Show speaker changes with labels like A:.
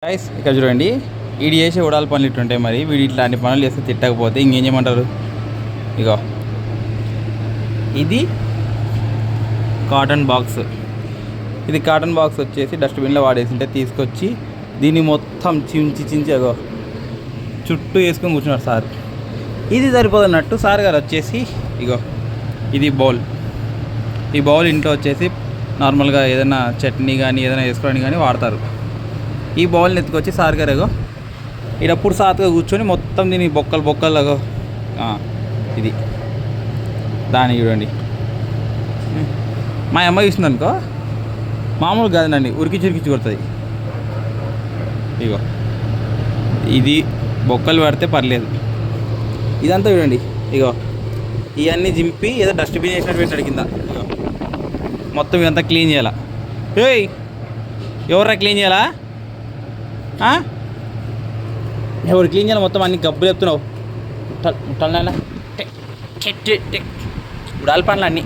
A: Guys ఇక్కడ చూడండి, వీడు చేసే ఉడాల పనులు ఇట్టుంటాయి. మరి వీడు ఇట్లాంటి పనులు చేస్తే తిట్టకపోతే ఇంకేం చేయమంటారు? ఇగో ఇది కాటన్ బాక్స్. ఇది కాటన్ బాక్స్ వచ్చేసి డస్ట్బిన్లో వాడేసింటే తీసుకొచ్చి దీన్ని మొత్తం చించి అగో చుట్టూ వేసుకొని కూర్చున్నారు సార్. ఇది సరిపోదన్నట్టు సార్ గారు వచ్చేసి ఇగో ఇది బౌల్. ఈ బౌల్ ఇంట్లో వచ్చేసి నార్మల్గా ఏదైనా చట్నీ కానీ ఏదైనా వేసుకోవడానికి కానీ వాడతారు. ఈ బౌల్ని ఎత్తుకొచ్చి సార్ గారు ఎగో ఇడప్పుడు సాత్గా కూర్చొని మొత్తం దీని బొక్కలు ఇది దాన్ని చూడండి. మా అమ్మ చూసింది అనుకో మామూలు కాదండి, ఉరికిచి కొడుతుంది. ఇగో ఇది బొక్కలు పడితే పర్లేదు. ఇదంతా చూడండి, ఇగో ఇవన్నీ జింపి ఏదో డస్ట్బిన్ వేసినట్టు పెట్టాడు కింద. ఇగో మొత్తం ఇదంతా క్లీన్ చేయాలా? ఏయ్ ఎవర్రా క్లీన్ చేయాలా? ఎవరు క్లీన్ చేయాలి? మొత్తం అన్ని గబ్బులు చెప్తున్నావు. ముట్టాలన్నా ఉడాలి పనులు అన్నీ.